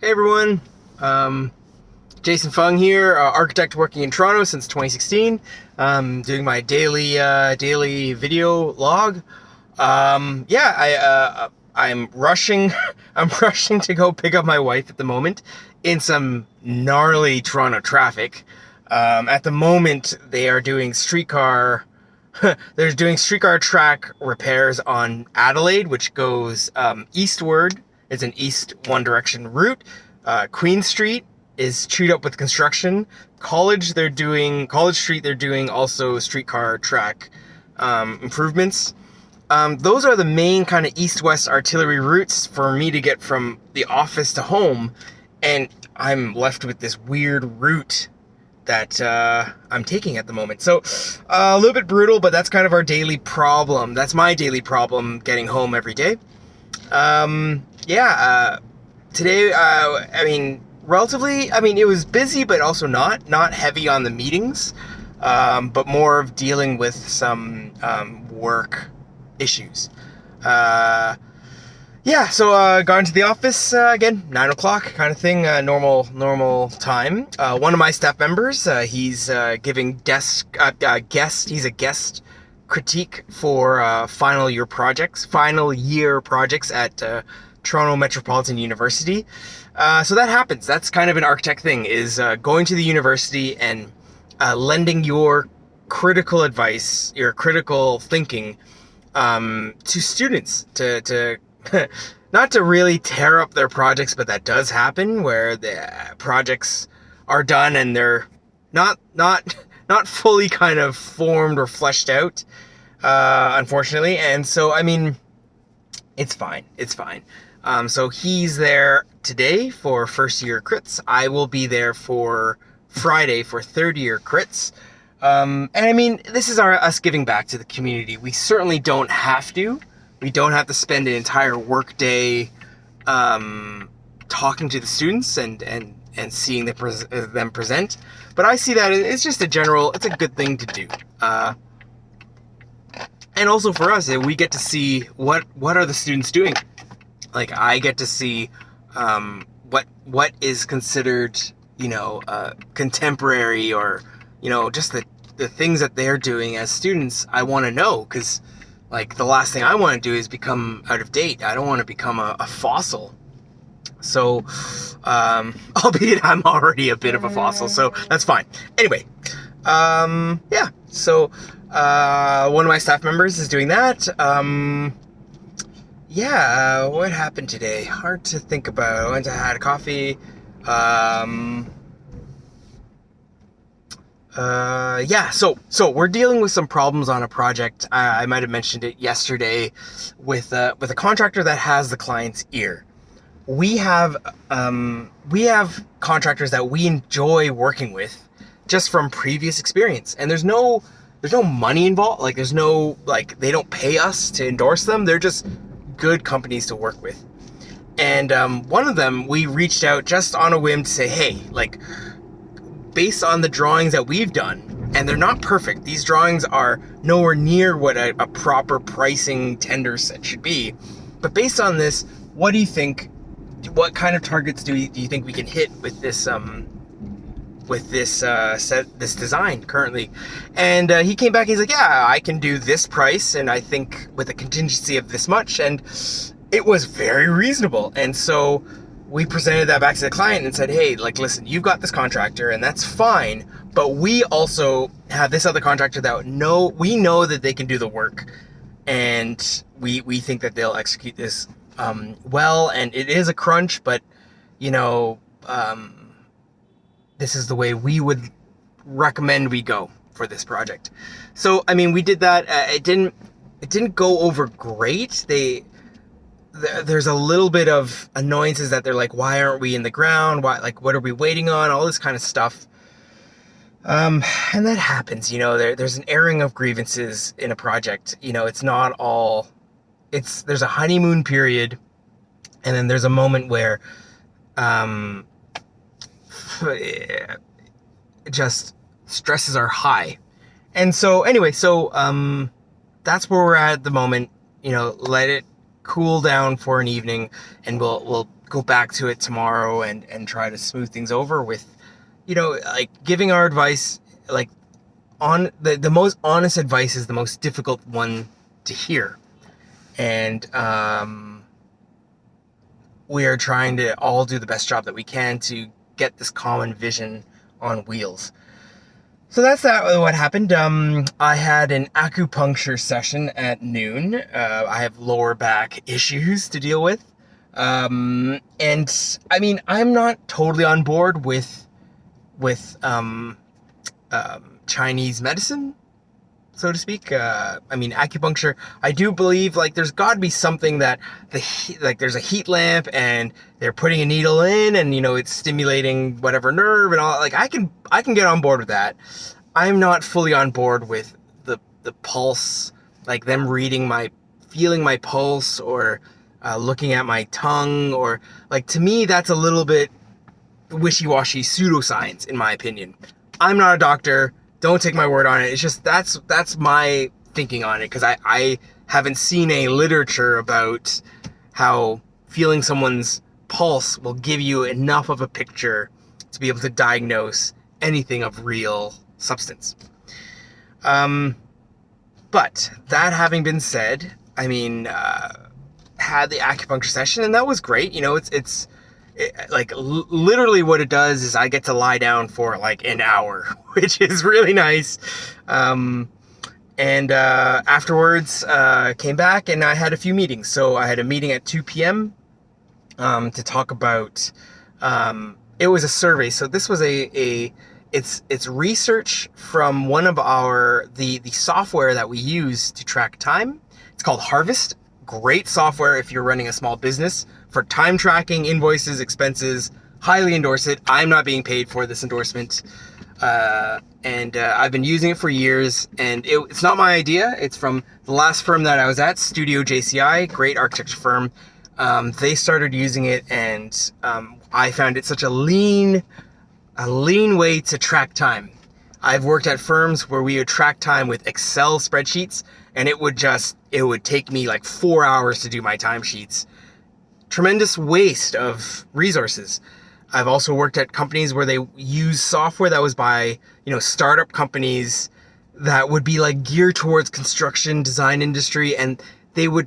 Hey everyone, Jason Fung here, architect working in Toronto since 2016. Doing my daily video log. I'm rushing. I'm rushing to go pick up my wife at the moment in some gnarly Toronto traffic. At the moment, they are doing streetcar. They're doing streetcar track repairs on Adelaide, which goes eastward. It's an east one direction route. Queen Street is chewed up with construction. College Street, they're doing also streetcar track improvements. Those are the main kind of east-west artillery routes for me to get from the office to home, and I'm left with this weird route that I'm taking at the moment. So a little bit brutal, but that's kind of our daily problem. That's my daily problem, getting home every day. Today, it was busy, but also not heavy on the meetings, but more of dealing with some work issues. Got into the office again, 9 o'clock kind of thing, normal time. One of my staff members, he's giving he's a guest critique for final year projects at Toronto Metropolitan University. So that happens. That's kind of an architect thing, is going to the university and lending your critical advice, your critical thinking to students to not to really tear up their projects, but that does happen where the projects are done and they're not fully kind of formed or fleshed out, unfortunately. And so, it's fine. So he's there today for first year crits. I will be there for Friday for third year crits. This is us giving back to the community. We certainly don't have to. We don't have to spend an entire work day talking to the students and seeing them present. But I see that it's just it's a good thing to do. And also for us, we get to see what are the students doing. Like, I get to see what is considered, contemporary, or, just the things that they're doing as students. I want to know, because, like, the last thing I want to do is become out of date. I don't want to become a fossil. So, albeit I'm already a bit of a fossil, so that's fine. Anyway, so one of my staff members is doing that. What happened today? Hard to think about. I went to had a coffee. So we're dealing with some problems on a project. I might have mentioned it yesterday with a contractor that has the client's ear. We have contractors that we enjoy working with just from previous experience, and there's no money involved. Like, there's no, like, they don't pay us to endorse them. They're just good companies to work with. And one of them, we reached out just on a whim to say, hey, like, based on the drawings that we've done, and they're not perfect, these drawings are nowhere near what a proper pricing tender set should be, but based on this, what do you think, what kind of targets do you think we can hit with this this design currently? And he came back, he's like, yeah, I can do this price, and I think with a contingency of this much, and it was very reasonable. And so we presented that back to the client and said, hey, like, listen, you've got this contractor, and that's fine, but we also have this other contractor that we know that they can do the work, and we think that they'll execute this well, and it is a crunch, but this is the way we would recommend we go for this project. So, we did that. It didn't go over great. There's a little bit of annoyances that they're like, why aren't we in the ground? What are we waiting on? All this kind of stuff. And that happens, there's an airing of grievances in a project. It's not all, there's a honeymoon period, and then there's a moment where, just stresses are high. And so anyway, that's where we're at the moment. Let it cool down for an evening, and we'll go back to it tomorrow and try to smooth things over with, like giving our advice, like on the most honest advice is the most difficult one to hear. And we are trying to all do the best job that we can to get this common vision on wheels. So that's what happened. I had an acupuncture session at noon. I have lower back issues to deal with. And I mean, I'm not totally on board with Chinese medicine, so to speak. I mean, acupuncture, I do believe like there's got to be something that there's a heat lamp and they're putting a needle in and it's stimulating whatever nerve and all. Like I can get on board with that. I'm not fully on board with the pulse, like them feeling my pulse or looking at my tongue, or like, to me that's a little bit wishy-washy pseudoscience in my opinion. I'm not a doctor. Don't take my word on it. It's just that's my thinking on it, because I haven't seen any literature about how feeling someone's pulse will give you enough of a picture to be able to diagnose anything of real substance. But that having been said, I mean, had the acupuncture session and that was great. It's like literally what it does is I get to lie down for like an hour, which is really nice. And afterwards, came back and I had a few meetings. So I had a meeting at 2 p.m. To talk about, it was a survey. So this was it's research from one of the software that we use to track time. It's called Harvest. Great software if you're running a small business for time tracking, invoices, expenses. Highly endorse it. I'm not being paid for this endorsement. And I've been using it for years, and it's not my idea. It's from the last firm that I was at, Studio JCI, great architecture firm. They started using it, and I found it such a lean way to track time. I've worked at firms where we would track time with Excel spreadsheets, and it would take me like 4 hours to do my timesheets. Tremendous waste of resources. I've also worked at companies where they use software that was by, startup companies that would be like geared towards construction design industry, and we were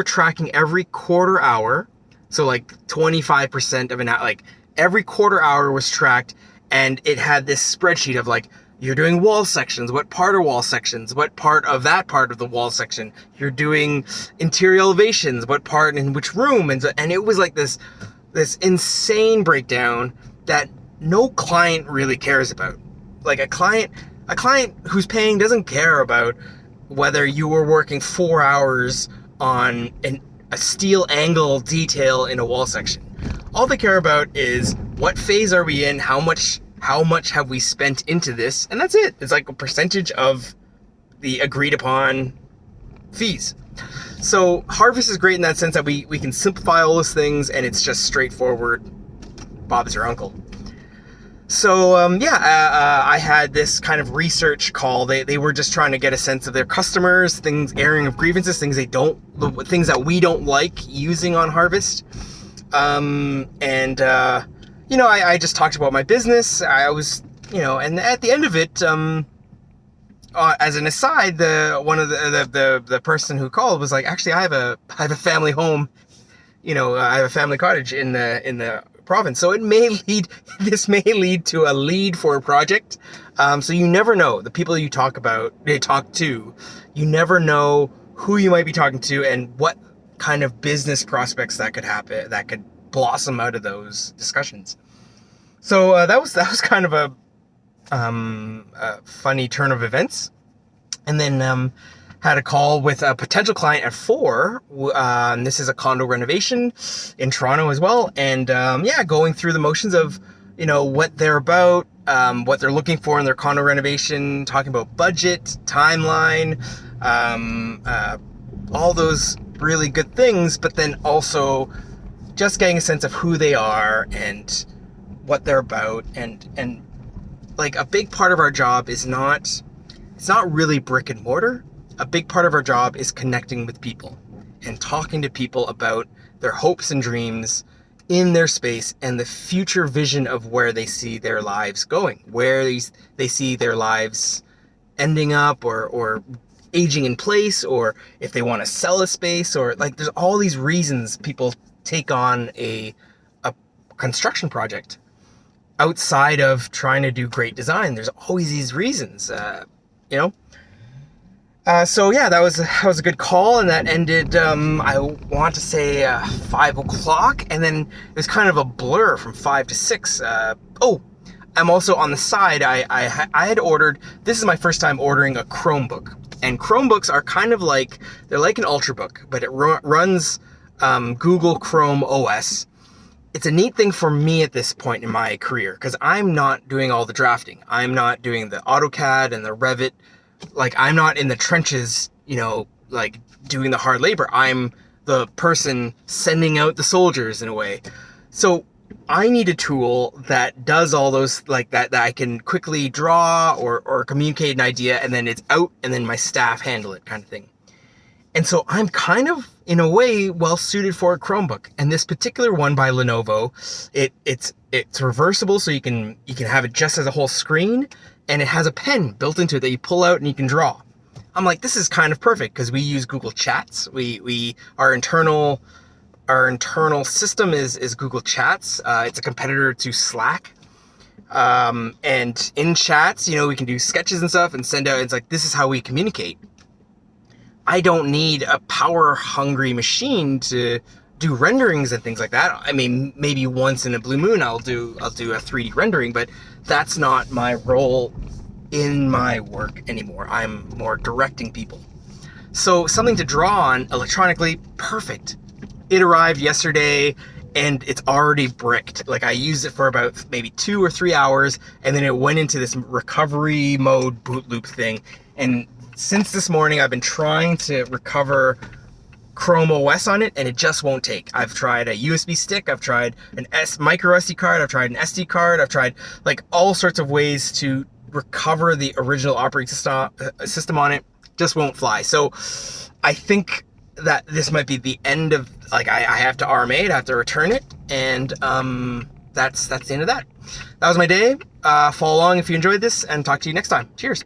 tracking every quarter hour. So like 25% of an hour, like every quarter hour was tracked, and it had this spreadsheet of like, you're doing wall sections, what part are wall sections, what part of that part of the wall section, you're doing interior elevations, what part in which room, and it was like this insane breakdown that no client really cares about. Like a client who's paying doesn't care about whether you were working 4 hours on a steel angle detail in a wall section. All they care about is what phase are we in, how much have we spent into this, and that's it. It's like a percentage of the agreed upon fees. So Harvest is great in that sense that we can simplify all those things, and it's just straightforward. Bob's your uncle. So I had this kind of research call. They were just trying to get a sense of their customers, airing of grievances, things that we don't like using on Harvest. I just talked about my business. I was, and at the end of it, as an aside, the person who called was like, actually, I have a family home, I have a family cottage in the province. So this may lead to a lead for a project. So you never know the people you talk to, you never know who you might be talking to and what kind of business prospects that could happen, that could blossom out of those discussions. So that was kind of a funny turn of events. And then had a call with a potential client at 4. This is a condo renovation in Toronto as well. And going through the motions of, what they're about, what they're looking for in their condo renovation, talking about budget, timeline, all those really good things, but then also just getting a sense of who they are and what they're about. And like a big part of our job it's not really brick and mortar. A big part of our job is connecting with people and talking to people about their hopes and dreams in their space and the future vision of where they see their lives going, where they see their lives ending up, or aging in place, or if they want to sell a space, or like there's all these reasons people take on a construction project outside of trying to do great design. There's always these reasons, you know. So yeah, that was a good call, and that ended, I want to say 5 o'clock, and then it was kind of a blur from 5 to 6. I'm also on the side, I had ordered, this is my first time ordering a Chromebook, and Chromebooks are kind of like, they're like an Ultrabook, but it runs Google Chrome OS. It's a neat thing for me at this point in my career, because I'm not doing all the drafting. I'm not doing the AutoCAD and the Revit. Like, I'm not in the trenches, you know, like doing the hard labor. I'm the person sending out the soldiers in a way. So I need a tool that does all those, like that I can quickly draw or communicate an idea, and then it's out, and then my staff handle it, kind of thing. And so I'm kind of, in a way, well suited for a Chromebook. And this particular one by Lenovo, it's reversible, so you can have it just as a whole screen, and it has a pen built into it that you pull out and you can draw. I'm like, this is kind of perfect, because we use Google Chats. Our internal system is Google Chats. It's a competitor to Slack. And in Chats, you know, we can do sketches and stuff and send out. It's like, this is how we communicate. I don't need a power-hungry machine to do renderings and things like that. I mean, maybe once in a blue moon I'll do a 3D rendering, but that's not my role in my work anymore. I'm more directing people. So something to draw on electronically, perfect. It arrived yesterday, and it's already bricked. Like, I used it for about maybe 2 or 3 hours, and then it went into this recovery mode boot loop thing. And since this morning, I've been trying to recover Chrome OS on it, and it just won't take. I've tried a USB stick, I've tried an micro SD card, I've tried an SD card, I've tried like all sorts of ways to recover the original operating system on it. Just won't fly. So I think that this might be the end of, like, I have to RMA it, I have to return it, and that's the end of that. That was my day. Follow along if you enjoyed this, and talk to you next time. Cheers.